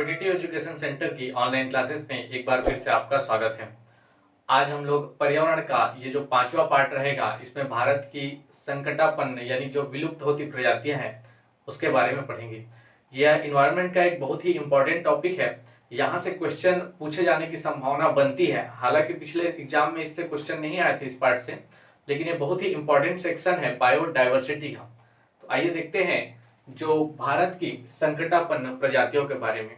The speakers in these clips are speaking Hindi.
कॉम्पिटिटिव एजुकेशन सेंटर की ऑनलाइन क्लासेस में एक बार फिर से आपका स्वागत है। आज हम लोग पर्यावरण का ये जो 5वां पार्ट रहेगा, इसमें भारत की संकटापन्न यानी जो विलुप्त होती प्रजातियां हैं उसके बारे में पढ़ेंगे। यह इन्वायरमेंट का एक बहुत ही इम्पोर्टेंट टॉपिक है। यहाँ से क्वेश्चन पूछे जाने की संभावना बनती है। हालांकि पिछले एग्जाम में इससे क्वेश्चन नहीं आए थे इस पार्ट से, लेकिन ये बहुत ही इंपॉर्टेंट सेक्शन है बायोडाइवर्सिटी का। तो आइए देखते हैं जो भारत की संकटापन्न प्रजातियों के बारे में।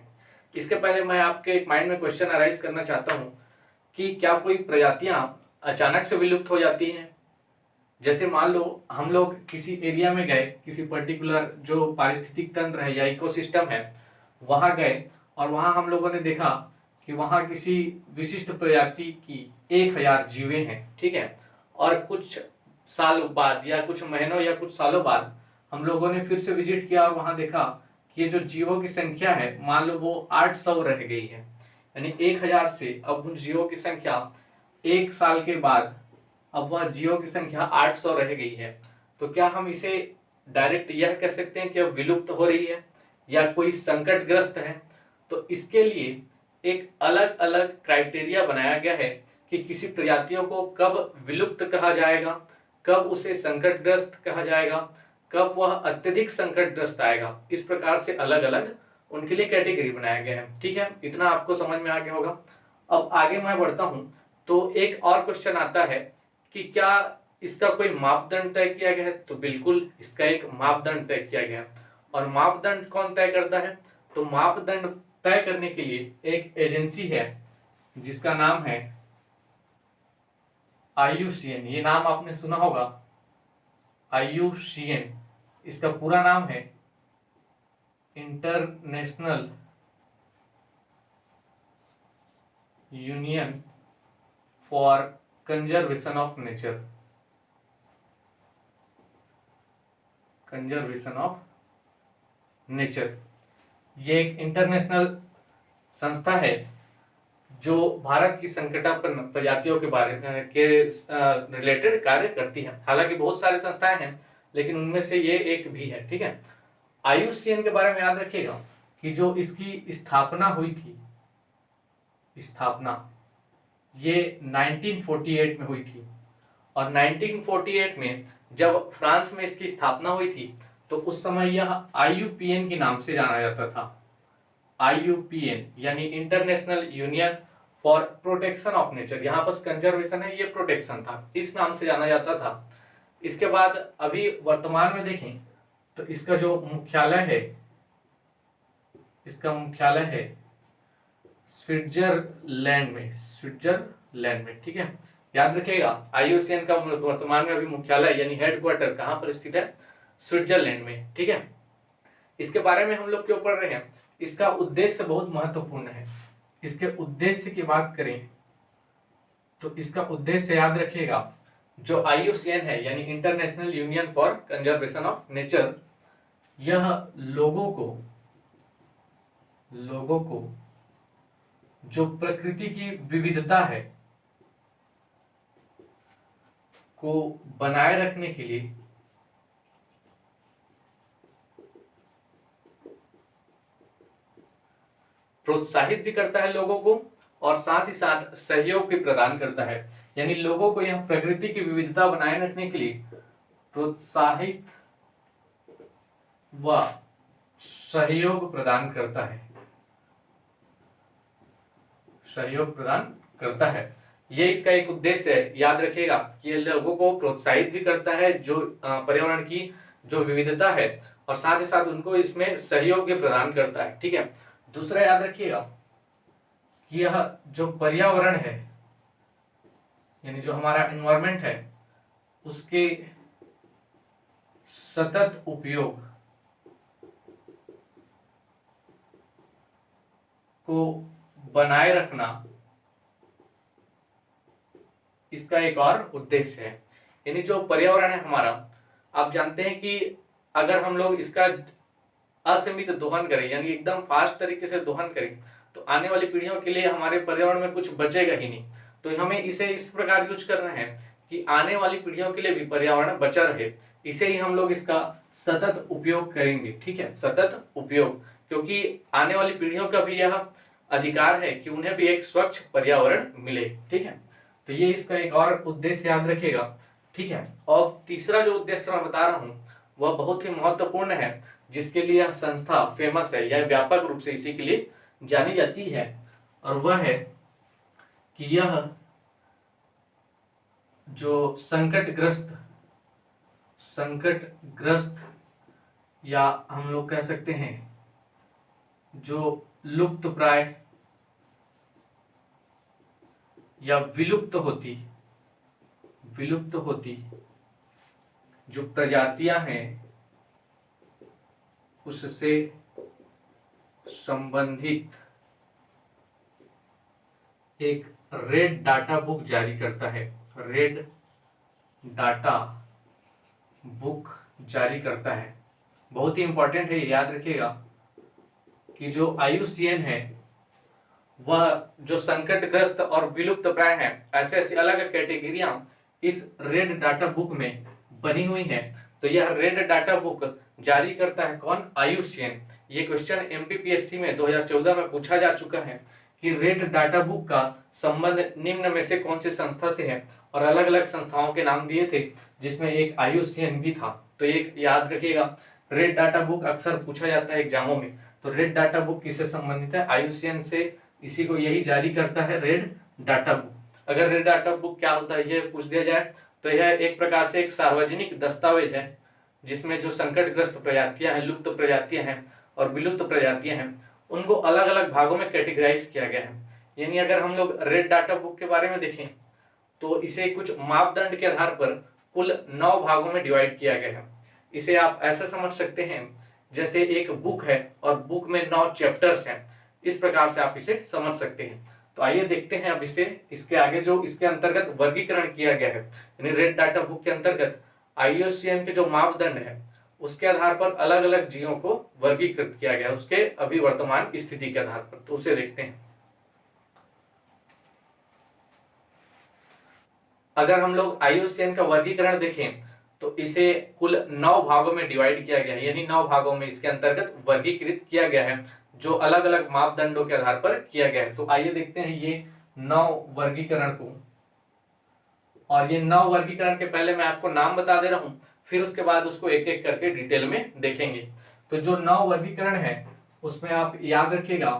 इसके पहले मैं आपके माइंड में क्वेश्चन अराइज करना चाहता हूं कि क्या कोई प्रजातियां अचानक से विलुप्त हो जाती हैं? जैसे मान लो हम लोग किसी एरिया में गए, किसी पर्टिकुलर जो पारिस्थितिक तंत्र है या इकोसिस्टम है वहां गए और वहां हम लोगों ने देखा कि वहां किसी विशिष्ट प्रजाति की 1000 जीवें हैं, ठीक है। और कुछ साल बाद या कुछ महीनों या कुछ सालों बाद हम लोगों ने फिर से विजिट किया और वहां देखा कि ये जो जीवों की संख्या है, मान लो वो 800 रह गई है। यानी 1000 से अब उन जीवों की संख्या 1 साल के बाद अब वह जीवों की संख्या 800 रह गई है। तो क्या हम इसे डायरेक्ट यह कह सकते हैं कि अब विलुप्त हो रही है या कोई संकटग्रस्त है? तो इसके लिए एक अलग अलग क्राइटेरिया बनाया गया है कि किसी प्रजातियों को कब विलुप्त कहा जाएगा, कब उसे संकटग्रस्त कहा जाएगा, कब वह अत्यधिक संकटग्रस्त आएगा। इस प्रकार से अलग अलग उनके लिए कैटेगरी बनाया गया है, ठीक है। इतना आपको समझ में आ गया होगा। अब आगे मैं बढ़ता हूं तो एक और क्वेश्चन आता है कि क्या इसका कोई मापदंड तय किया गया है? तो बिल्कुल इसका एक मापदंड तय किया गया है। और मापदंड कौन तय करता है? तो मापदंड तय करने के लिए एक एजेंसी है जिसका नाम है IUCN। ये नाम आपने सुना होगा, IUCN। इसका पूरा नाम है international union for conservation of nature. Conservation of nature ये एक इंटरनेशनल संस्था है जो भारत की संकटापन्न प्रजातियों के बारे में के रिलेटेड कार्य करती है। हालांकि बहुत सारी संस्थाएं हैं, लेकिन उनमें से ये एक भी है, ठीक है। IUCN के बारे में याद रखिएगा कि जो इसकी स्थापना हुई थी, स्थापना ये 1948 में हुई थी। और 1948 में जब फ्रांस में इसकी स्थापना हुई थी तो उस समय यह IUPN के नाम से जाना जाता था। IUPN यानी international union for protection of nature. यहाँ पर कंजर्वेशन है, ये प्रोटेक्शन था, इस नाम से जाना जाता था। इसके बाद अभी वर्तमान में देखें तो इसका जो मुख्यालय है, इसका मुख्यालय है स्विट्जरलैंड में, स्विट्जरलैंड में, ठीक है। याद रखिएगा IUCN का वर्तमान में अभी मुख्यालय यानी हेडक्वार्टर कहाँ पर स्थित है? स्विट्जरलैंड में, ठीक है। इसके बारे में हम लोग क्यों पढ़ रहे हैं? इसका उद्देश्य बहुत महत्वपूर्ण है। इसके उद्देश्य की बात करें तो इसका उद्देश्य याद रखिएगा, जो IUCN है यानी international union for conservation of nature, यह लोगों को जो प्रकृति की विविधता है को बनाए रखने के लिए प्रोत्साहित भी करता है लोगों को, और साथ ही साथ सहयोग भी प्रदान करता है। यानी लोगों को यह प्रकृति की विविधता बनाए रखने के लिए प्रोत्साहित व सहयोग प्रदान करता है, सहयोग प्रदान करता है। ये इसका एक उद्देश्य है। याद रखिएगा कि ये लोगों को प्रोत्साहित भी करता है जो पर्यावरण की जो विविधता है, और साथ ही साथ उनको इसमें सहयोग भी प्रदान करता है, ठीक है। दूसरा याद रखिएगा कि यह जो पर्यावरण है यानी जो हमारा एनवायरमेंट है उसके सतत उपयोग को बनाए रखना इसका एक और उद्देश्य है। यानी जो पर्यावरण है हमारा, आप जानते हैं कि अगर हम लोग इसका असीमित दोहन करें यानी एकदम फास्ट तरीके से दोहन करें तो आने वाली पीढ़ियों के लिए हमारे पर्यावरण में कुछ बचेगा ही नहीं। तो हमें इसे इस प्रकार यूज करना है कि आने वाली पीढ़ियों के लिए भी पर्यावरण बचा रहे। इसे ही हम लोग इसका सतत उपयोग करेंगे, ठीक है, सतत उपयोग। क्योंकि आने वाली पीढ़ियों का भी यह अधिकार है कि उन्हें भी एक स्वच्छ पर्यावरण मिले। ठीक है, तो ये इसका एक और उद्देश्य याद रखिएगा। ठीक है, और तीसरा जो उद्देश्य मैं बता रहा हूँ वह बहुत ही महत्वपूर्ण है, जिसके लिए यह संस्था फेमस है, यह व्यापक रूप से इसी के लिए जानी जाती है, और वह है कि यह जो संकटग्रस्त या हम लोग कह सकते हैं जो लुप्त प्राय या विलुप्त होती जो प्रजातियां हैं उससे संबंधित एक रेड डाटा बुक जारी करता है। रेड डाटा बुक जारी करता है, बहुत ही इंपॉर्टेंट है, याद रखिएगा कि जो IUCN है वह जो संकटग्रस्त और विलुप्त प्राय है, ऐसे ऐसी अलग कैटेगरियां इस रेड डाटा बुक में बनी हुई हैं। तो यह रेड डाटा बुक जारी करता है कौन? IUCN। ये क्वेश्चन MPPSC में 2014 में पूछा जा चुका है कि रेड डाटा बुक का संबंध निम्न में से कौन सी संस्था से है, और अलग अलग संस्थाओं के नाम दिए थे जिसमें एक IUCN भी था। तो एक याद रखिएगा, रेड डाटा बुक अक्सर पूछा जाता है एग्जामों में। तो रेड डाटा बुक किससे संबंधित है? IUCN से, इसी को यही जारी करता है रेड डाटा बुक। अगर रेड डाटा बुक क्या होता है ये पूछ दिया जाए तो यह एक प्रकार से एक सार्वजनिक दस्तावेज है जिसमें जो संकटग्रस्त प्रजातियां हैं, लुप्त प्रजातियां हैं और विलुप्त प्रजातियां हैं, उनको अलग अलग भागों में कैटेगराइज किया गया है। यानी अगर हम लोग रेड डाटा बुक के बारे में देखें तो इसे कुछ मापदंड के आधार पर कुल 9 भागों में डिवाइड किया गया है। इसे आप ऐसा समझ सकते हैं जैसे एक बुक है और बुक में 9 चैप्टर्स हैं, इस प्रकार से आप इसे समझ सकते हैं। तो आइए देखते हैं अब इसे, इसके आगे जो इसके अंतर्गत वर्गीकरण किया गया है, यानी रेड डाटा बुक के अंतर्गत IUCN के जो मापदंड है उसके आधार पर अलग अलग जीवों को वर्गीकृत किया गया है, उसके अभी वर्तमान स्थिति के आधार पर। तो उसे देखते हैं। अगर हम लोग IUCN का वर्गीकरण देखें तो इसे कुल 9 भागों में डिवाइड किया गया है, यानी 9 भागों में इसके अंतर्गत वर्गीकृत किया गया है जो अलग अलग मापदंडों के आधार पर किया गया है। तो आइए देखते हैं ये 9 वर्गीकरण को, और ये 9 वर्गीकरण के पहले मैं आपको नाम बता दे रहा हूं, फिर उसके बाद उसको एक एक करके डिटेल में देखेंगे। तो जो 9 वर्गीकरण है उसमें आप याद रखिएगा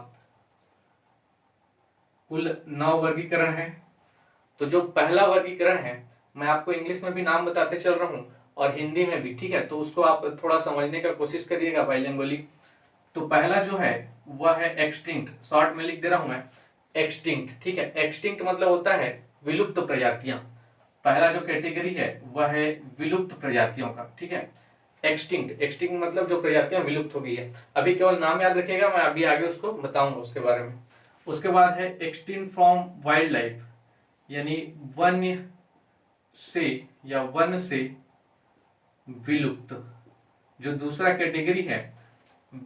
कुल 9 वर्गीकरण है। तो जो पहला वर्गीकरण है, मैं आपको इंग्लिश में भी नाम बताते चल रहा हूं और हिंदी में भी, ठीक है, तो उसको आप थोड़ा समझने का कोशिश करिएगा बाइलिंगुअली। तो पहला जो है वह है एक्सटिंक्ट, शॉर्ट में लिख दे रहा हूं मैं, एक्सटिंक्ट। ठीक है, एक्सटिंक्ट मतलब होता है विलुप्त प्रजातियां। पहला जो कैटेगरी है वह है विलुप्त प्रजातियों का। ठीक है, एक्सटिंक्ट मतलब जो प्रजातियां विलुप्त हो गई है। अभी केवल नाम याद रखिएगा, मैं अभी आगे उसको बताऊंगा उसके बारे में। उसके बाद है एक्सटिंक्ट फ्रॉम वाइल्ड लाइफ, यानी वन्य से या वन से विलुप्त। जो दूसरा कैटेगरी है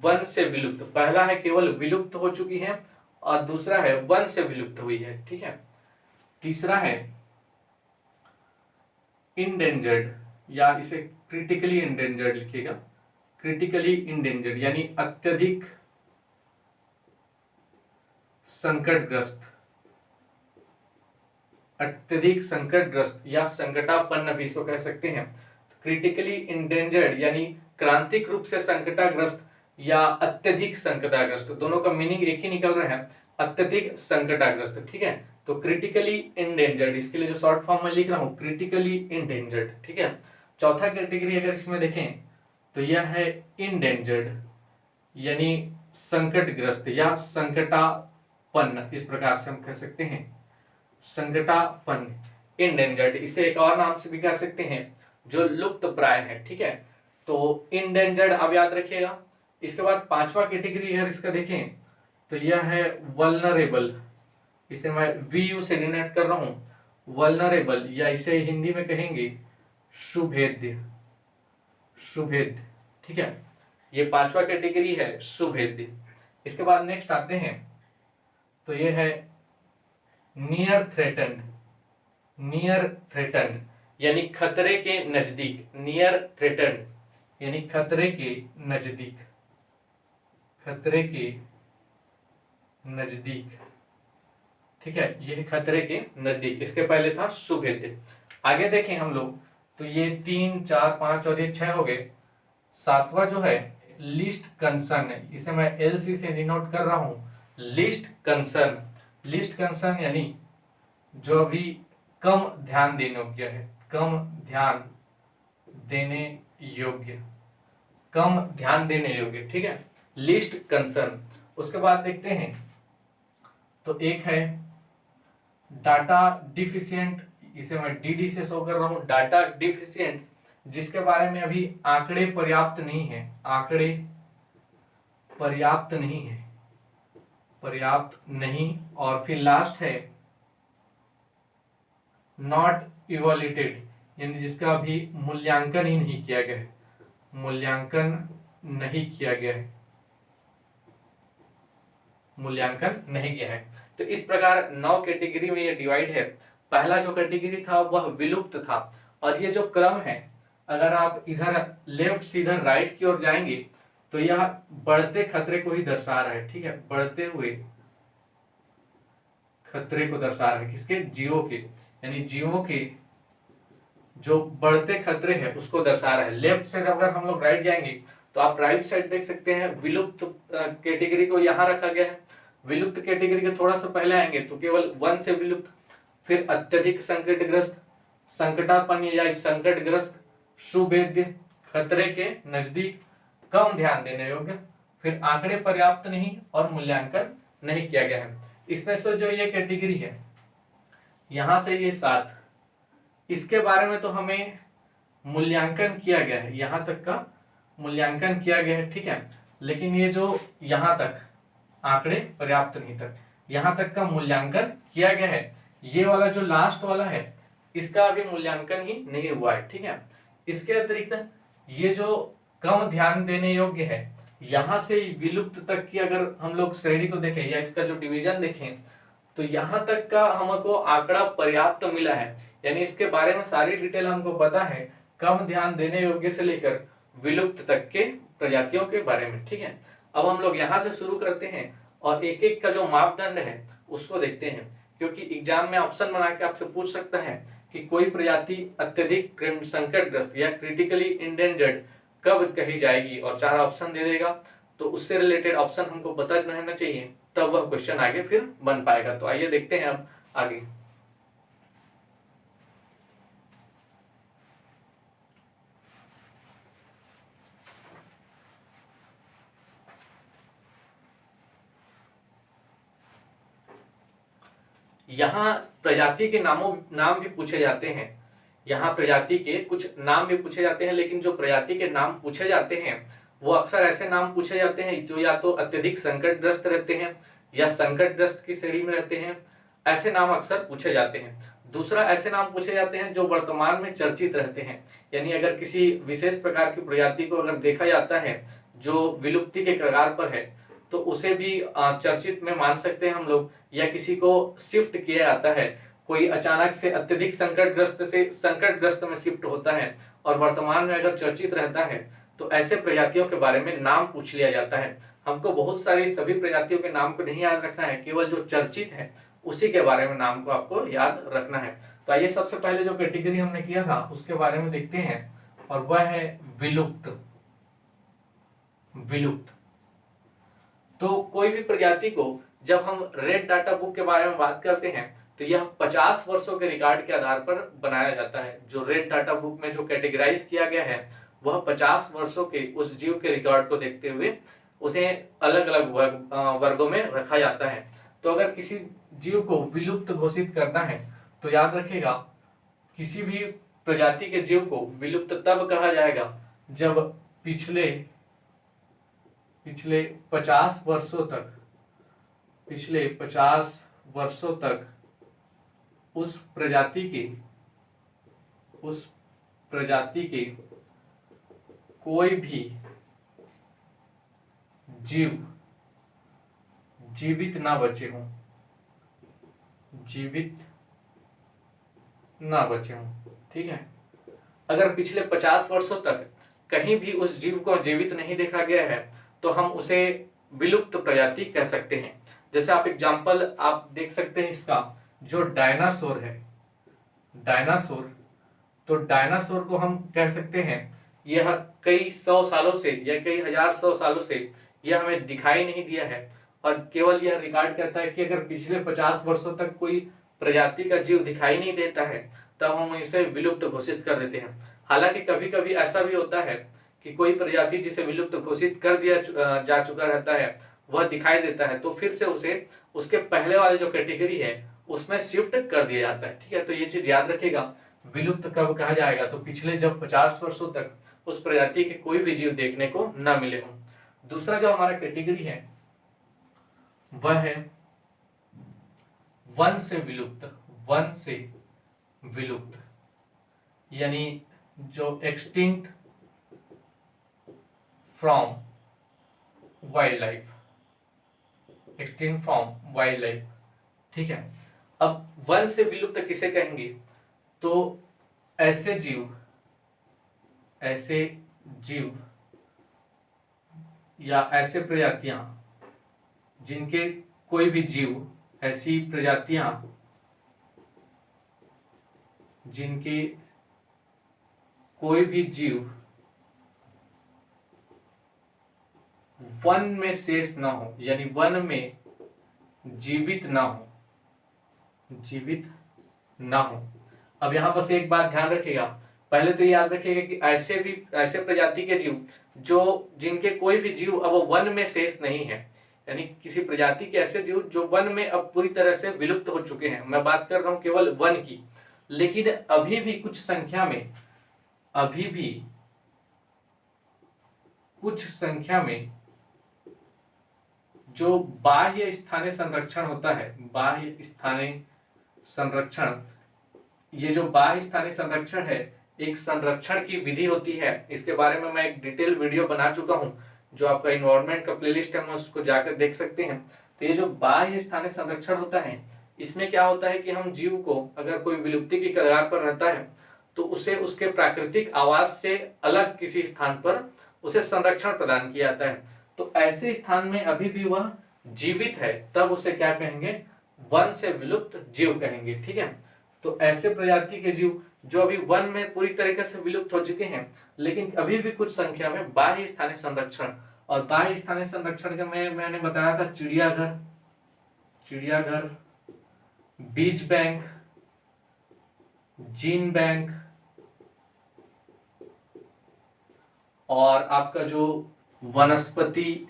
वन से विलुप्त, पहला है केवल विलुप्त हो चुकी है और दूसरा है वन से विलुप्त हुई है। ठीक है, तीसरा है इंडेंजर्ड, या इसे क्रिटिकली इंडेंजर्ड लिखिएगा, क्रिटिकली इंडेंजर्ड यानी अत्यधिक संकटग्रस्त, अत्यधिक संकटग्रस्त या संकटापन्न भी इसको कह सकते हैं। क्रिटिकली इंडेंजर्ड यानी क्रांतिक रूप से संकटाग्रस्त या अत्यधिक संकटाग्रस्त, दोनों का मीनिंग एक ही निकल रहा है, अत्यधिक संकटाग्रस्त। ठीक है, तो क्रिटिकली इंडेंजर्ड, इसके लिए जो शॉर्ट फॉर्म में लिख रहा हूं क्रिटिकली इंडेंजर्ड। ठीक है, चौथा कैटेगरी अगर इसमें देखें तो यह है इंडेंजर्ड, यानी संकटग्रस्त या संकटापन्न, इस प्रकार से हम कह सकते हैं, संकटापन्न इंडेंजर्ड। इसे एक और नाम से भी कह सकते हैं जो लुप्त प्राय है। ठीक है, तो इंडेंजर्ड अब याद रखिएगा। इसके बाद पांचवा कैटेगरी अगर इसका देखें तो यह है वल्नरेबल, इसे मैं VU से डिनोट कर रहा हूं, वल्नरेबल, या इसे हिंदी में कहेंगे सुभेद्य, सुभेद्य। ठीक है, ये पांचवा कैटेगरी है सुभेद्य। इसके बाद नेक्स्ट आते हैं तो ये है नियर थ्रेटन्ड, नियर थ्रेटन्ड यानी खतरे के नजदीक, नियर थ्रेटन्ड यानी खतरे के नजदीक। खतरे के नजदीक। ठीक है, ये खतरे के नजदीक, इसके पहले था सुभेद्य। आगे देखें हम लोग तो ये 3 4 5 और ये 6 हो गए। सातवां जो है लिस्ट कंसर्न है, इसे मैं LC से डिनोट कर रहा हूं, लिस्ट कंसर्न। लिस्ट कंसर्न यानी जो अभी कम ध्यान देने योग्य है, कम ध्यान देने योग्य, कम ध्यान देने योग्य। ठीक है, लिस्ट कंसर्न। उसके बाद देखते हैं तो एक है डाटा डिफिशिएंट, इसे मैं DD से शो कर रहा हूं, डाटा डिफिशिएंट, जिसके बारे में अभी आंकड़े पर्याप्त नहीं है, आंकड़े पर्याप्त नहीं है, पर्याप्त नहीं। और फिर लास्ट है नॉट इवैल्यूएटेड, यानी जिसका अभी मूल्यांकन ही नहीं किया गया है, मूल्यांकन नहीं किया गया है, मूल्यांकन नहीं किया है। तो इस प्रकार 9 कैटेगरी में ये डिवाइड है। पहला जो कैटेगरी था वह विलुप्त था, और ये जो क्रम है, अगर आप इधर लेफ्ट से इधर राइट की ओर जाएंगे तो यह बढ़ते खतरे को ही दर्शा रहा है। ठीक है, बढ़ते हुए खतरे को दर्शा रहा है, किसके? जीवों के, यानी जीवों के जो बढ़ते खतरे हैं उसको दर्शा रहा है। लेफ्ट साइड अगर हम लोग राइट जाएंगे तो आप राइट साइड देख सकते हैं, विलुप्त कैटेगरी को यहाँ रखा गया है। विलुप्त कैटेगरी के थोड़ा सा पहले आएंगे तो केवल 1 से विलुप्त, फिर अत्यधिक संकटग्रस्त, संकटापन्न या संकटग्रस्त, सुभेद्य, खतरे के नजदीक, कम ध्यान देने योग्य, फिर आंकड़े पर्याप्त नहीं और मूल्यांकन नहीं किया गया है। इसमें से जो ये कैटेगरी है यहां से ये 7, इसके बारे में तो हमें मूल्यांकन किया गया है, यहां तक का मूल्यांकन किया गया है। ठीक है, लेकिन ये जो यहां तक आंकड़े पर्याप्त नहीं तक, यहां तक का मूल्यांकन किया गया है। ये वाला जो लास्ट वाला है इसका अभी मूल्यांकन ही नहीं हुआ है। ठीक है, इसके अतिरिक्त ये जो कम ध्यान देने योग्य है, यहां से विलुप्त तक की अगर हम लोग श्रेणी को देखें या इसका जो डिवीजन देखें तो यहां तक का हमको आंकड़ा पर्याप्त मिला है, यानी इसके बारे में सारी डिटेल हमको पता है, कम ध्यान देने योग्य से लेकर विलुप्त तक के प्रजातियों के बारे में। ठीक है, अब हम लोग यहाँ से शुरू करते हैं और एक एक का जो मापदंड है उसको देखते हैं, क्योंकि एग्जाम में ऑप्शन बना के आपसे पूछ सकता है कि कोई प्रजाति अत्यधिक संकटग्रस्त या क्रिटिकली इंडेंजर्ड कब कही जाएगी, और 4 ऑप्शन दे देगा, तो उससे रिलेटेड ऑप्शन हमको पता रहना चाहिए, तब वह क्वेश्चन आगे फिर बन पाएगा। तो आइए देखते हैं अब आगे। यहाँ प्रजाति के नाम भी पूछे जाते हैं, यहाँ प्रजाति के कुछ नाम भी पूछे जाते हैं, लेकिन जो प्रजाति के नाम पूछे जाते हैं वो अक्सर ऐसे नाम पूछे जाते हैं जो या तो अत्यधिक संकटग्रस्त रहते हैं या संकटग्रस्त की श्रेणी में रहते हैं, ऐसे नाम अक्सर पूछे जाते हैं। दूसरा, ऐसे नाम पूछे जाते हैं जो वर्तमान में चर्चित रहते हैं, यानी अगर किसी विशेष प्रकार की प्रजाति को अगर देखा जाता है जो विलुप्ति के कगार पर है तो उसे भी चर्चित में मान सकते हैं हम लोग, या किसी को शिफ्ट किया जाता है, कोई अचानक से अत्यधिक संकटग्रस्त से संकटग्रस्त में शिफ्ट होता है और वर्तमान में अगर चर्चित रहता है तो ऐसे प्रजातियों के बारे में नाम पूछ लिया जाता है। हमको बहुत सारी सभी प्रजातियों के नाम को नहीं याद रखना है, केवल जो चर्चित है उसी के बारे में नाम को आपको याद रखना है। तो आइए सबसे पहले जो कैटेगरी हमने किया था उसके बारे में देखते हैं, और वह है विलुप्त। विलुप्त तो कोई भी प्रजाति को जब हम रेड डाटा बुक के बारे में बात करते हैं तो यह 50 वर्षों के रिकॉर्ड के आधार पर बनाया जाता है। जो रेड डाटा बुक में जो कैटेगराइज किया गया है वह 50 वर्षों के उस जीव के रिकॉर्ड को देखते हुए उसे अलग अलग वर्गों में रखा जाता है। तो अगर किसी जीव को विलुप्त घोषित करना है तो याद रखिएगा, किसी भी प्रजाति के जीव को विलुप्त तब कहा जाएगा जब पिछले 50 वर्षों तक, पिछले 50 वर्षों तक उस प्रजाति के कोई भी जीव जीवित ना बचे हों, जीवित ना बचे हों। ठीक है, अगर पिछले 50 वर्षों तक कहीं भी उस जीव को जीवित नहीं देखा गया है तो हम उसे विलुप्त प्रजाति कह सकते हैं। जैसे आप एग्जाम्पल आप देख सकते हैं इसका, जो डायनासोर है, डायनासोर, तो डायनासोर को हम कह सकते हैं यह कई सौ सालों से या कई हजार सौ सालों से यह हमें दिखाई नहीं दिया है, और केवल यह रिकॉर्ड करता है कि अगर पिछले 50 वर्षों तक कोई प्रजाति का जीव दिखाई नहीं देता है तब हम इसे विलुप्त घोषित कर देते हैं। हालांकि कभी कभी ऐसा भी होता है कि कोई प्रजाति जिसे विलुप्त घोषित कर दिया जा चुका रहता है वह दिखाई देता है, तो फिर से उसे उसके पहले वाले जो कैटेगरी है उसमें शिफ्ट कर दिया जाता है। ठीक है, तो ये चीज याद रखिएगा, विलुप्त कब कहा जाएगा, तो पिछले जब 50 वर्षों तक उस प्रजाति के कोई भी जीव देखने को न मिले हों। दूसरा जो हमारा कैटेगरी है वह है वन से विलुप्त, वन से विलुप्त, यानी जो extinct from wild life, extinct from wild life. ठीक है, अब वन से विलुप्त किसे कहेंगे, तो ऐसे जीव या ऐसे प्रजातियां जिनके कोई भी जीव, ऐसी प्रजातियां जिनके कोई भी जीव वन में शेष ना हो, यानी वन में जीवित ना हो, जीवित ना हो। अब यहां बस एक बात ध्यान रखिएगा, पहले तो याद रखिएगा कि ऐसे प्रजाति के जीव जिनके कोई भी जीव अब वन में शेष नहीं है, यानी किसी प्रजाति के ऐसे जीव जो वन में अब पूरी तरह से विलुप्त हो चुके हैं, मैं बात कर रहा हूं केवल वन की, लेकिन अभी भी कुछ संख्या में जो बाह्य स्थानीय संरक्षण होता है, बाह्य स्थानीय संरक्षण, ये जो बाह्य स्थानीय संरक्षण है एक संरक्षण की विधि होती है, इसके बारे में मैं एक डिटेल वीडियो बना चुका हूं, जो आपका इन्वायरमेंट का प्लेलिस्ट है, उसको जाकर देख सकते हैं। तो ये जो बाह्य स्थानीय संरक्षण होता है, इसमें क्या होता है कि हम जीव को अगर कोई विलुप्ति की कगार पर रहता है तो उसे उसके प्राकृतिक आवास से अलग किसी स्थान पर उसे संरक्षण प्रदान किया जाता है। तो ऐसे स्थान में अभी भी वह जीवित है, तब उसे क्या कहेंगे, वन से विलुप्त जीव कहेंगे। ठीक है, तो ऐसे प्रजाति के जीव जो अभी वन में पूरी तरीके से विलुप्त हो चुके हैं, लेकिन अभी भी कुछ संख्या में बाह्य स्थानीय संरक्षण, और बाह्य स्थानीय संरक्षण का मैंने बताया था चिड़ियाघर, बीज बैंक, जीन बैंक, और आपका जो वनस्पति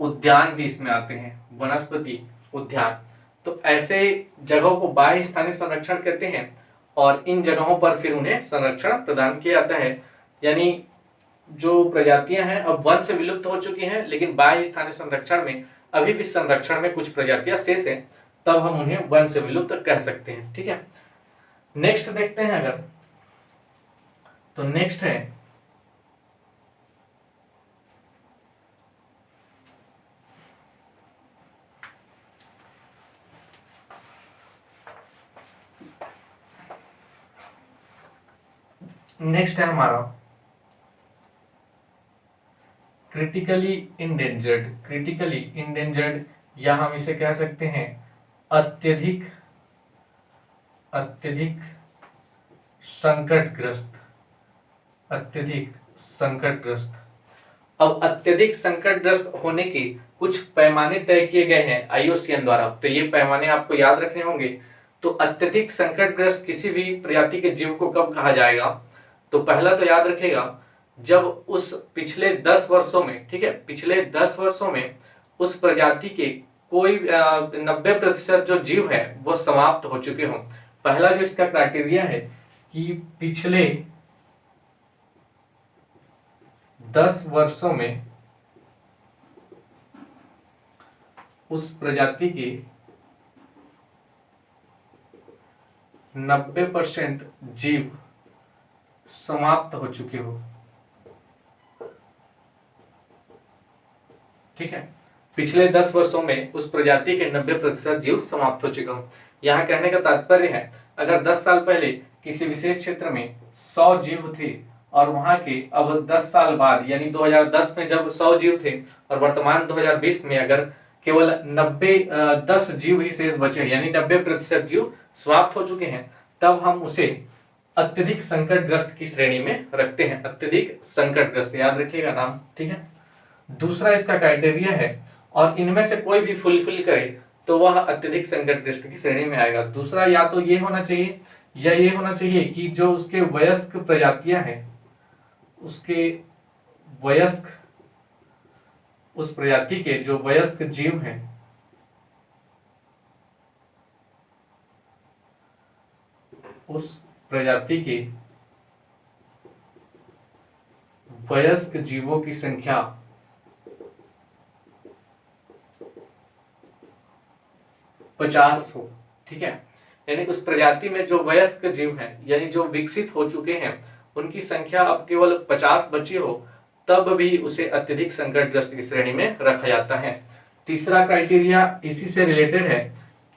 उद्यान भी इसमें आते हैं, वनस्पति उद्यान। तो ऐसे जगहों को बाह्य स्थानीय संरक्षण कहते हैं, और इन जगहों पर फिर उन्हें संरक्षण प्रदान किया जाता है। यानी जो प्रजातियां हैं अब वन से विलुप्त हो चुकी हैं, लेकिन बाह्य स्थानीय संरक्षण में अभी भी संरक्षण में कुछ प्रजातियां शेष हैं, तब हम उन्हें वन से विलुप्त कह सकते हैं। ठीक है, नेक्स्ट देखते हैं अगर, तो नेक्स्ट है हमारा क्रिटिकली इंडेंजर्ड, या हम इसे कह सकते हैं अत्यधिक संकटग्रस्त, अब अत्यधिक संकटग्रस्त होने के कुछ पैमाने तय किए गए हैं IUCN द्वारा, तो ये पैमाने आपको याद रखने होंगे। तो अत्यधिक संकटग्रस्त किसी भी प्रजाति के जीव को कब कहा जाएगा, तो पहला तो याद रखेगा जब उस पिछले 10 वर्षों में, ठीक है, पिछले 10 वर्षों में उस प्रजाति के कोई 90% जो जीव है वो समाप्त हो चुके हों। पहला जो इसका क्राइटेरिया है कि पिछले 10 वर्षों में उस प्रजाति के 90% जीव समाप्त हो चुके हो। ठीक है, पिछले 10 वर्षों में उस प्रजाति के 90% जीव समाप्त हो चुके हो। यहाँ कहने का तात्पर्य है अगर 10 साल पहले किसी विशेष क्षेत्र में 100 जीव थे और वहां के अब 10 साल बाद यानी 2010 में जब 100 जीव थे और वर्तमान 2020 में अगर केवल 10 जीव ही शेष बचे यानी 90% जीव समाप्त हो चुके हैं, तब हम उसे अत्यधिक संकटग्रस्त की श्रेणी में रखते हैं। अत्यधिक संकटग्रस्त, याद रखिएगा नाम, ठीक है। दूसरा इसका क्राइटेरिया है, और इनमें से कोई भी फुलफिल करे तो वह अत्यधिक संकटग्रस्त की श्रेणी में आएगा। दूसरा या तो ये होना चाहिए या ये होना चाहिए कि जो उसके वयस्क प्रजातियां हैं, उसके वयस्क, उस प्रजाति के जो वयस्क जीव हैं, उस प्रजाति के वयस्क जीवों की संख्या 50 हो, ठीक है। यानी उस प्रजाति में जो वयस्क जीव हैं यानी जो विकसित हो चुके हैं उनकी संख्या अब केवल 50 बची हो, तब भी उसे अत्यधिक संकटग्रस्त की श्रेणी में रखा जाता है। तीसरा क्राइटेरिया इसी से रिलेटेड है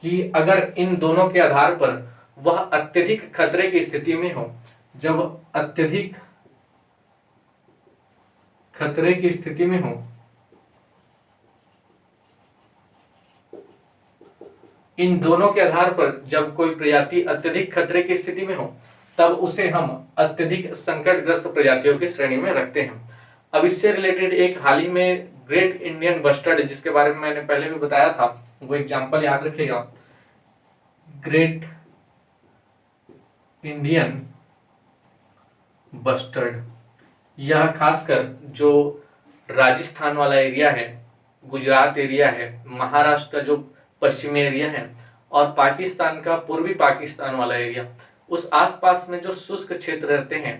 कि अगर इन दोनों के आधार पर वह अत्यधिक खतरे की स्थिति में हो, जब अत्यधिक खतरे की स्थिति में हो, इन दोनों के आधार पर जब कोई प्रजाति अत्यधिक खतरे की स्थिति में हो, तब उसे हम अत्यधिक संकटग्रस्त प्रजातियों की श्रेणी में रखते हैं। अब इससे रिलेटेड एक हाल ही में ग्रेट इंडियन बस्टर्ड, जिसके बारे में मैंने पहले भी बताया था, वो एग्जांपल याद रखिएगा। ग्रेट इंडियन बस्टर्ड, यह खासकर जो राजस्थान वाला एरिया है, गुजरात एरिया है, महाराष्ट्र का जो पश्चिमी एरिया है और पाकिस्तान का पूर्वी पाकिस्तान वाला एरिया, उस आसपास में जो शुष्क क्षेत्र रहते हैं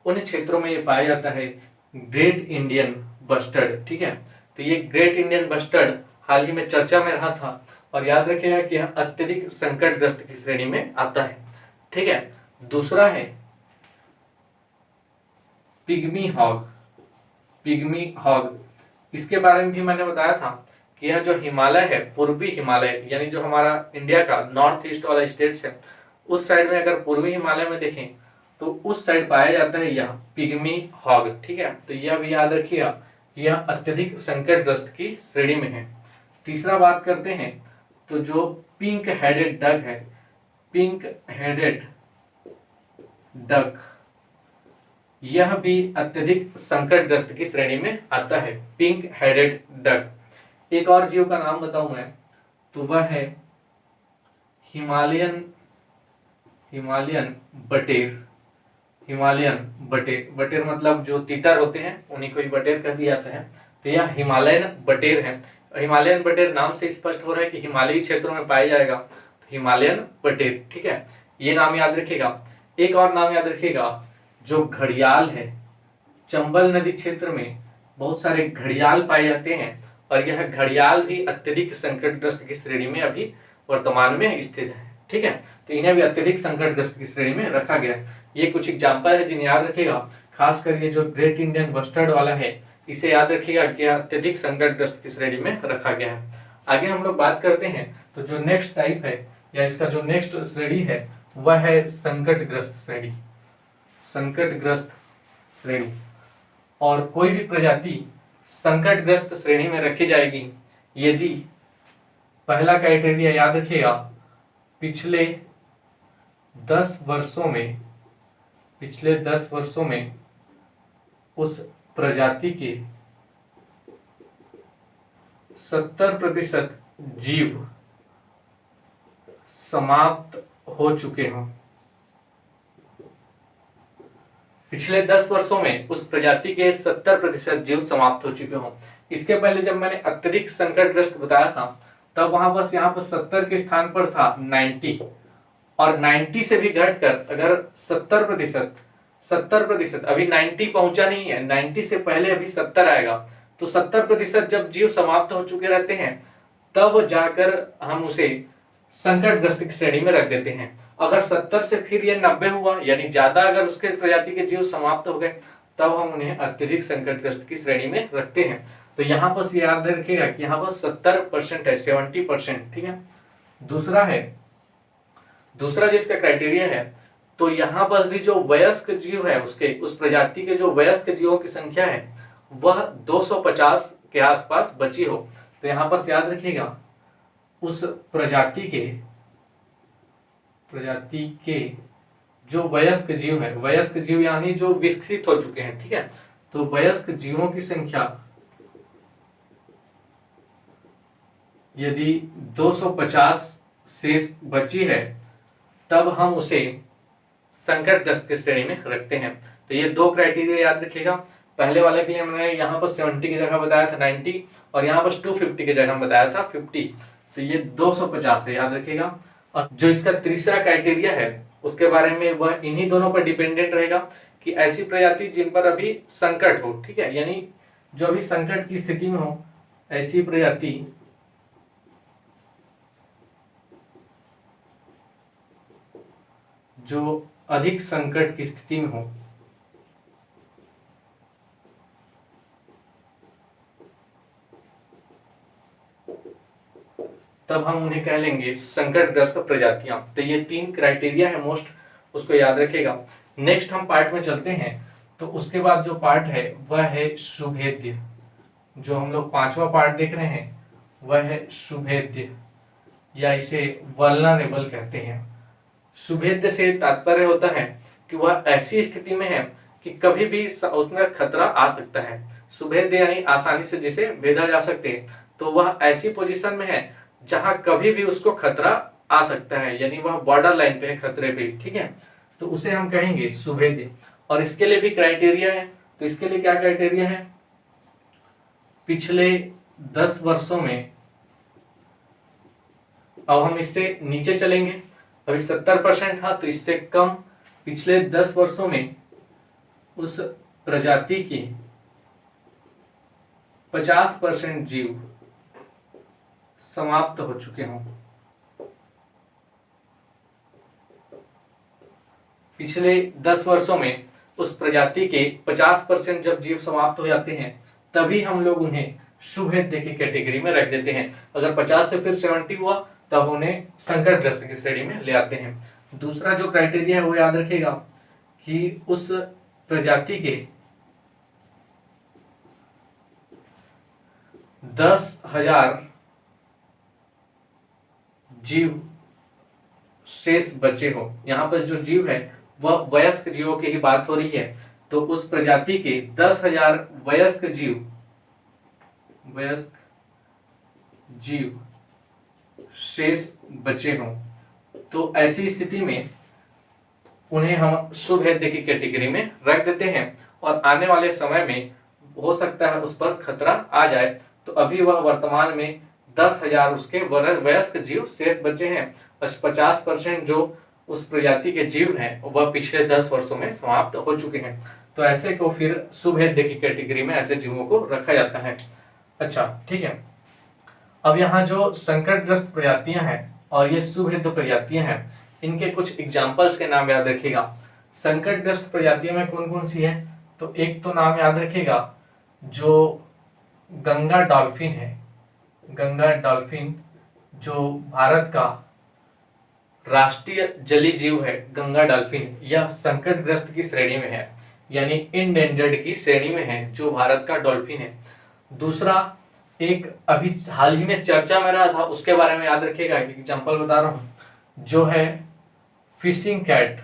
उन क्षेत्रों में ये पाया जाता है ग्रेट इंडियन बस्टर्ड, ठीक है। तो ये ग्रेट इंडियन बस्टर्ड हाल ही में चर्चा में रहा था, और याद रखिएगा कि यह अत्यधिक संकटग्रस्त की श्रेणी में आता है, ठीक है। दूसरा है पिग्मी हॉग। पिग्मी हॉग, इसके बारे में भी मैंने बताया था कि यह जो हिमालय है, पूर्वी हिमालय यानी जो हमारा इंडिया का नॉर्थ ईस्ट वाला स्टेट्स है, उस साइड में अगर पूर्वी हिमालय में देखें तो उस साइड पाया जाता है यह पिग्मी हॉग, ठीक है। तो यह भी याद रखिएगा कि यह अत्यधिक संकटग्रस्त की श्रेणी में है। तीसरा बात करते हैं तो जो पिंक हेडेड डक है, पिंक हेडेड डक, यह भी अत्यधिक संकटग्रस्त की श्रेणी में आता है, पिंक हेडेड डक। एक और जीव का नाम बताऊं मैं तो वह है हिमालयन बटेर। हिमालयन बटेर, बटेर मतलब जो तीतर होते हैं उन्हीं को ही बटेर कह दिया जाता है। तो यह हिमालयन बटेर है। हिमालयन बटेर नाम से स्पष्ट हो रहा है कि हिमालयी क्षेत्रों में पाया जाएगा, तो हिमालयन बटेर, ठीक है। ये नाम याद रखिएगा। एक और नाम याद रखिएगा, जो घड़ियाल है, चंबल नदी क्षेत्र में बहुत सारे घड़ियाल पाए जाते हैं और यह घड़ियाल भी अत्यधिक संकटग्रस्त की श्रेणी में अभी वर्तमान में स्थित है, ठीक है। तो इन्हें भी अत्यधिक संकटग्रस्त की श्रेणी में रखा गया। ये कुछ एग्जाम्पल है जिन्हें याद रखिएगा। खासकर ये जो ग्रेट इंडियन बस्टर्ड वाला है, इसे याद रखिएगा कि अत्यधिक संकटग्रस्त की श्रेणी में रखा गया है। आगे हम लोग बात करते हैं तो जो नेक्स्ट टाइप है या इसका जो नेक्स्ट श्रेणी है वह है संकटग्रस्त श्रेणी। संकटग्रस्त श्रेणी, और कोई भी प्रजाति संकटग्रस्त श्रेणी में रखी जाएगी यदि पहला क्राइटेरिया याद रखिएगा, पिछले 10 वर्षों में उस प्रजाति के 70% जीव समाप्त हो चुके हों। पिछले 10 वर्षों में उस प्रजाति के 70% जीव समाप्त हो चुके हों। इसके पहले जब मैंने अत्यधिक संकटग्रस्त बताया था तब वहां बस यहाँ पर 70 के स्थान पर था 90, और 90 से भी घटकर अगर 70% अभी 90 पहुंचा नहीं है, 90 से पहले अभी 70 आएगा, तो 70% जब जीव समाप्त हो चुके रहते हैं तब जाकर हम उसे संकटग्रस्त की श्रेणी में रख देते हैं। अगर 70 से फिर ये 90 हुआ यानी ज्यादा अगर उसके प्रजाति के जीव समाप्त हो गए तब हम उन्हें अत्यधिक संकटग्रस्त की श्रेणी में रखते हैं। तो यहाँ पर याद रखिएगा कि यहाँ पर 70% है, 70%, ठीक है। दूसरा जिसका क्राइटेरिया है तो यहाँ पर भी जो वयस्क जीव है उसके उस प्रजाति के जो वयस्क जीवों की संख्या है वह 250 के आसपास बची हो। तो यहाँ पर याद रखिएगा उस प्रजाति के जो वयस्क जीव है, वयस्क जीव यानी जो विकसित हो चुके हैं, ठीक है, तो वयस्क जीवों की संख्या यदि 250 शेष बची है तब हम उसे संकटग्रस्त की श्रेणी में रखते हैं। तो ये दो क्राइटेरिया याद रखिएगा। पहले वाले के लिए हमने यहाँ पर 70 की जगह बताया था 90 और यहाँ पर 250 की जगह बताया था 50। तो ये 250 है, याद रखिएगा। और जो इसका तीसरा क्राइटेरिया है उसके बारे में वह इन्हीं दोनों पर डिपेंडेंट रहेगा कि ऐसी प्रजाति जिन पर अभी संकट हो, ठीक है, यानी जो अभी संकट की स्थिति में हो, ऐसी प्रजाति जो अधिक संकट की स्थिति में हो, तब हम उन्हें कह लेंगे संकटग्रस्त प्रजातियां। तो ये 3 क्राइटेरिया है मोस्ट, उसको याद रखिएगा। नेक्स्ट हम पार्ट में चलते हैं। तो उसके बाद जो पार्ट है वह है सुभेद्य। जो हम लोग 5वां पार्ट देख रहे हैं वह है सुभेद्य या इसे वल्नरेबल कहते हैं। सुभेद्य से तात्पर्य होता है कि वह ऐसी स्थिति में है कि कभी भी उसमें खतरा आ सकता है। सुभेद्य यानी आसानी से जिसे भेदा जा सकते हैं, तो वह ऐसी पोजीशन में है जहां कभी भी उसको खतरा आ सकता है, यानी वह बॉर्डर लाइन पे है खतरे पे, ठीक है, तो उसे हम कहेंगे सुभेद्य। और इसके लिए भी क्राइटेरिया है। तो इसके लिए क्या क्राइटेरिया है? पिछले 10 वर्षों में, अब हम इससे नीचे चलेंगे, अभी 70% था तो इससे कम, पिछले 10 वर्षों में उस प्रजाति की 50% जीव समाप्त हो चुके हों। पिछले 10 वर्षों में उस प्रजाति के 50% जब जीव समाप्त हो जाते हैं तभी हम लोग उन्हें सुभेद्य की कैटेगरी में रख देते हैं। अगर 50 से फिर 70 हुआ तब उन्हें संकटग्रस्त की श्रेणी में ले आते हैं। दूसरा जो क्राइटेरिया है वो याद रखिएगा कि उस प्रजाति के 10,000 जीव शेष बचे हो। यहाँ पर जो जीव है वह वयस्क जीवों की ही बात हो रही है। तो उस प्रजाति के 10,000 वयस्क जीव शेष बचे हों, तो ऐसी स्थिति में उन्हें हम सुभेद्य की कैटेगरी में रख देते हैं। और आने वाले समय में हो सकता है उस पर खतरा आ जाए, तो अभी वह वर्तमान में 10,000 उसके वयस्क जीव शेष बचे हैं। 50% जो उस प्रजाति के जीव हैं वह पिछले 10 वर्षों में समाप्त हो चुके हैं। तो ऐसे को फिर सुभेद्य की कैटेगरी में ऐसे जीवों को रखा जाता है। अच्छा, ठीक है। अब यहाँ जो संकटग्रस्त प्रजातियां हैं और ये सुभेद्य प्रजातियां हैं, इनके कुछ एग्जाम्पल्स के नाम याद रखिएगा। संकटग्रस्त प्रजातियों में कौन कौन सी है? तो एक तो नाम याद रखिएगा जो गंगा डॉल्फिन है। गंगा डॉल्फिन जो भारत का राष्ट्रीय जलीय जीव है, गंगा डॉल्फिन, यह संकटग्रस्त की श्रेणी में है, यानी इंडेंजर्ड की श्रेणी में है जो भारत का डॉल्फिन है। दूसरा, एक अभी हाल ही में चर्चा में रहा था उसके बारे में याद रखिएगा, एक एग्जांपल बता रहा हूं, जो है फिशिंग कैट।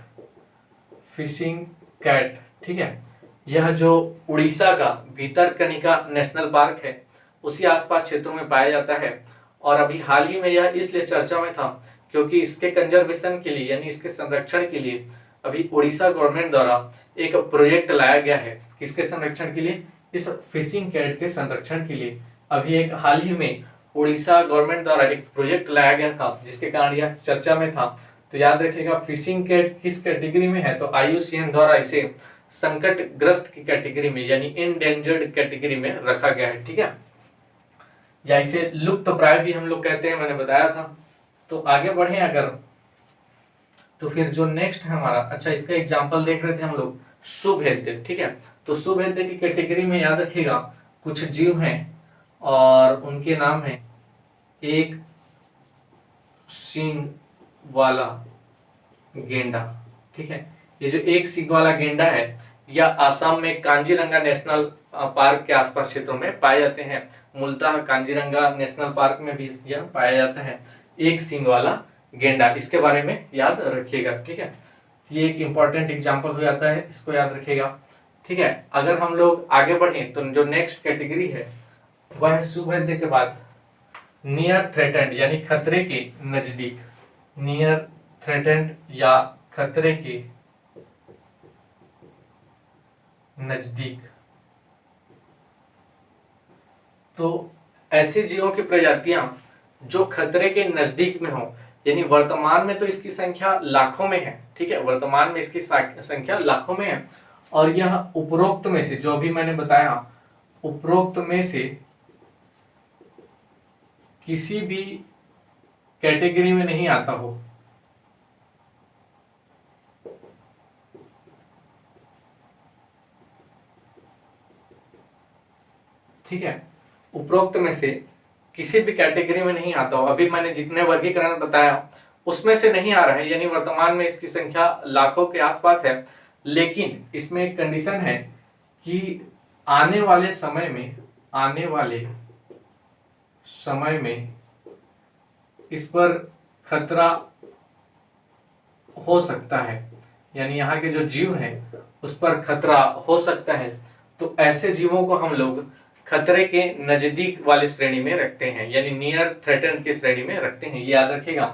फिशिंग कैट, ठीक है, यह जो उड़ीसा का भीतरकनिका नेशनल पार्क है उसी आसपास क्षेत्रों में पाया जाता है। और अभी हाल ही में यह इसलिए चर्चा में था क्योंकि इसके कंजर्वेशन के लिए, यानी इसके संरक्षण के लिए अभी उड़ीसा गवर्नमेंट द्वारा एक प्रोजेक्ट लाया गया है। किसके संरक्षण के लिए? इस फिशिंग कैट के संरक्षण के लिए अभी एक हाल ही में उड़ीसा गवर्नमेंट द्वारा एक प्रोजेक्ट लाया गया था जिसके कारण यह चर्चा में था। तो याद रखिएगा फिशिंग कैट किस कैटेगरी में है? तो IUCN द्वारा इसे संकटग्रस्त की कैटेगरी में, यानी इंडेंजर्ड कैटेगरी में रखा गया है, ठीक है, या इसे लुप्त प्राय भी हम लोग कहते हैं, मैंने बताया था। तो आगे बढ़े अगर, तो फिर जो नेक्स्ट है हमारा, अच्छा इसका एग्जांपल देख रहे थे हम लोग सुभेद्य, ठीक है। तो सुभेद्य की कैटेगरी में याद रखिएगा कुछ जीव हैं और उनके नाम है, एक सींग वाला गेंडा, ठीक है। ये जो एक सींग वाला गेंडा है यह आसाम में कांजीरंगा नेशनल पार्क के आसपास क्षेत्रों में पाए जाते हैं। मूलतः कांजीरंगा नेशनल पार्क में भी यह पाया जाता है एक सींग वाला गेंडा। इसके बारे में याद रखिएगा, ठीक है। ये एक इंपॉर्टेंट एग्जाम्पल हो जाता है, इसको याद रखिएगा, ठीक है। अगर हम लोग आगे बढ़े तो जो नेक्स्ट कैटेगरी है वह है सुभेद्य के बाद नियर थ्रेटेंड यानी खतरे के नजदीक। नियर थ्रेटेंड या खतरे के नजदीक। तो ऐसे जीवों की प्रजातियां जो खतरे के नजदीक में हो, यानी वर्तमान में तो इसकी संख्या लाखों में है, ठीक है, वर्तमान में इसकी संख्या लाखों में है, और यह उपरोक्त में से जो अभी मैंने बताया उपरोक्त में से किसी भी कैटेगरी में नहीं आता हो। ठीक है, उपरोक्त में से किसी भी कैटेगरी में नहीं आता हो। अभी मैंने जितने वर्गीकरण बताया उसमें से नहीं आ रहा है, यानी वर्तमान में इसकी संख्या लाखों के आसपास है। लेकिन इसमें एक कंडीशन है कि आने वाले समय में इस पर खतरा हो सकता है, यानी यहाँ के जो जीव हैं उस पर खतरा हो सकता है। तो ऐसे जीवों को हम लोग खतरे के नजदीक वाली श्रेणी में रखते हैं, यानी नियर थ्रेटन की श्रेणी में रखते हैं। ये याद रखिएगा,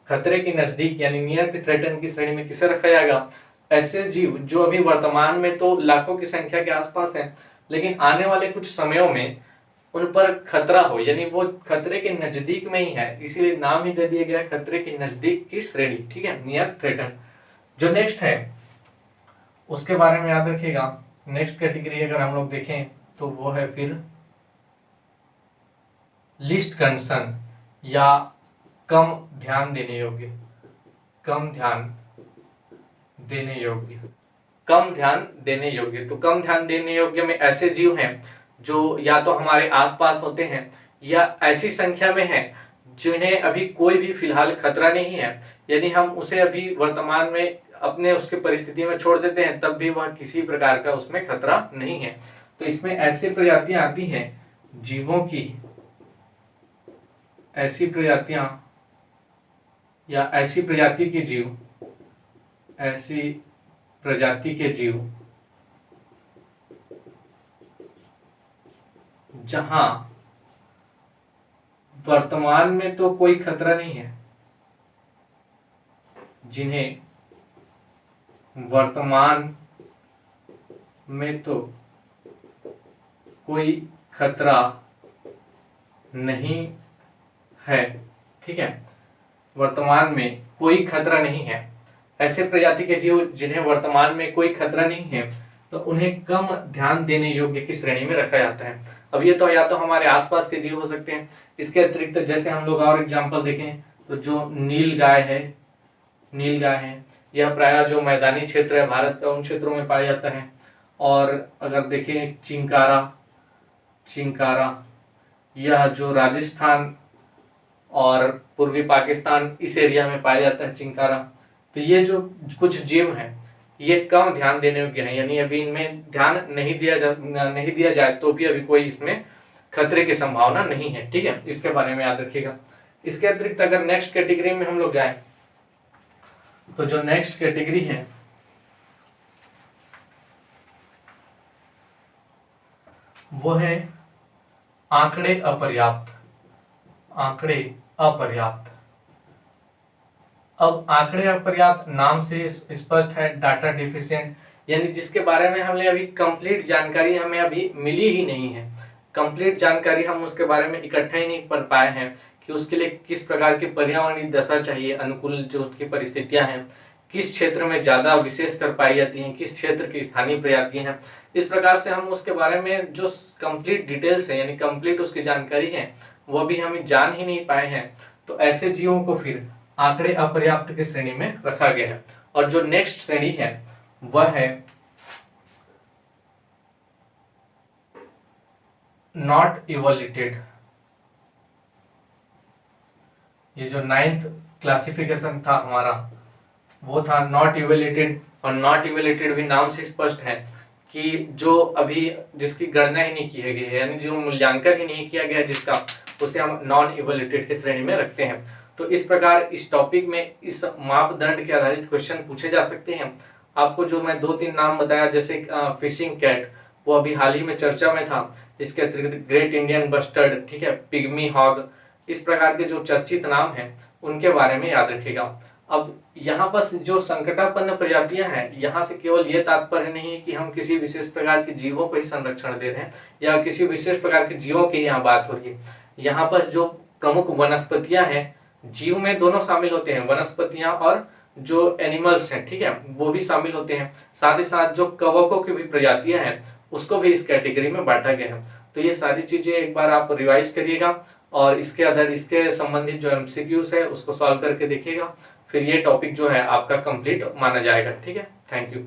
खतरे के नजदीक यानी नियर थ्रेटन की श्रेणी में किसे रखा जाएगा? ऐसे जीव जो अभी वर्तमान में तो लाखों की संख्या के आसपास है, लेकिन आने वाले कुछ समयों में उन पर खतरा हो, यानी वो खतरे के नजदीक में ही है, इसीलिए नाम ही दे दिया गया खतरे के नजदीक की श्रेणी, ठीक है, नियर थ्रेटन। जो नेक्स्ट है उसके बारे में याद रखिएगा। नेक्स्ट कैटेगरी अगर हम लोग देखें तो वो है फिर लिस्ट कंसर्न या कम ध्यान देने योग्य। कम ध्यान देने योग्य, कम ध्यान देने योग्य। तो कम ध्यान देने योग्य में ऐसे जीव हैं जो या तो हमारे आसपास होते हैं या ऐसी संख्या में हैं जिन्हें अभी कोई भी फिलहाल खतरा नहीं है, यानी हम उसे अभी वर्तमान में अपने उसके परिस्थिति में छोड़ देते हैं तब भी वह किसी प्रकार का उसमें खतरा नहीं है। तो इसमें ऐसी प्रजातियां आती हैं जीवों की, ऐसी प्रजातियां या ऐसी प्रजाति के जीव, ऐसी प्रजाति के जीव जहां वर्तमान में तो कोई खतरा नहीं है, जिन्हें वर्तमान में तो कोई खतरा नहीं है, ठीक है, वर्तमान में कोई खतरा नहीं है। ऐसे प्रजाति के जीव जिन्हें वर्तमान में कोई खतरा नहीं है तो उन्हें कम ध्यान देने योग्य की श्रेणी में रखा जाता है। अब ये तो या तो हमारे आसपास के जीव हो सकते हैं, इसके अतिरिक्त जैसे हम लोग और एग्जांपल देखें तो जो नील गाय है, यह प्रायः जो मैदानी क्षेत्र है भारत का उन क्षेत्रों में पाया जाता है। और अगर देखें चिंकारा, यह जो राजस्थान और पूर्वी पाकिस्तान इस एरिया में पाया जाता है चिंकारा। तो ये जो कुछ जीव हैं ये कम ध्यान देने योग्य हैं, यानी अभी इनमें ध्यान नहीं दिया जाए तो भी अभी कोई इसमें खतरे की संभावना नहीं है, ठीक है, इसके बारे में याद रखिएगा। इसके अतिरिक्त अगर नेक्स्ट कैटेगरी में हम लोग जाएं तो जो नेक्स्ट कैटेगरी है वो है आंकड़े अपर्याप्त। अब आंकड़े अपर्याप्त नाम से स्पष्ट है डाटा डिफिशिएंट, यानी जिसके बारे में हमें अभी कंप्लीट जानकारी हमें अभी मिली ही नहीं है। कंप्लीट जानकारी हम उसके बारे में इकट्ठा ही नहीं कर पाए हैं कि उसके लिए किस प्रकार की पर्यावरणीय दशा चाहिए, अनुकूल जो उसकी परिस्थितियां हैं, किस क्षेत्र में ज़्यादा विशेष कर पाई जाती हैं, किस क्षेत्र की स्थानीय प्रजातियां हैं। इस प्रकार से हम उसके बारे में जो कंप्लीट डिटेल्स है यानी कंप्लीट उसकी जानकारी है वो भी हम जान ही नहीं पाए हैं। तो ऐसे जीवों को फिर आंकड़े अपर्याप्त की श्रेणी में रखा गया है। और जो नेक्स्ट श्रेणी है वह है नॉट इवोल्यूटेड। ये जो 9th क्लासिफिकेशन था हमारा वो था नॉट इवेल्यूएटेड। और नॉट इवेल्यूएटेड भी नाम से स्पष्ट है कि जो अभी जिसकी गणना ही नहीं की गई है, यानी जो मूल्यांकन ही नहीं किया गया जिसका, उसे हम नॉन इवेल्यूएटेड की श्रेणी में रखते हैं। तो इस प्रकार इस टॉपिक में इस मापदंड के आधारित क्वेश्चन पूछे जा सकते हैं। आपको जो मैं 2-3 नाम बताया, जैसे फिशिंग कैट, वो अभी हाल ही में चर्चा में था। इसके अतिरिक्त ग्रेट इंडियन बस्टर्ड, ठीक है, पिग्मी हॉग, इस प्रकार के जो चर्चित नाम हैं उनके बारे में याद रखिएगा। अब यहाँ पर जो संकटापन्न प्रजातियां हैं, यहाँ से केवल ये तात्पर्य नहीं है कि हम किसी विशेष प्रकार के जीवों को ही संरक्षण दे रहे हैं या किसी विशेष प्रकार के जीवों की यहाँ बात हो रही है। यहाँ पर जो प्रमुख वनस्पतियां हैं, जीव में दोनों शामिल होते हैं, वनस्पतियां और जो एनिमल्स हैं, ठीक है, वो भी शामिल होते हैं। साथ ही साथ जो कवकों की भी प्रजातियां हैं उसको भी इस कैटेगरी में बांटा गया है। तो ये सारी चीजें एक बार आप रिवाइज करिएगा और इसके आधार इसके संबंधित जो एमसीक्यूज है उसको सॉल्व करके देखिएगा। फिर ये टॉपिक जो है आपका कंप्लीट माना जाएगा। ठीक है, थैंक यू।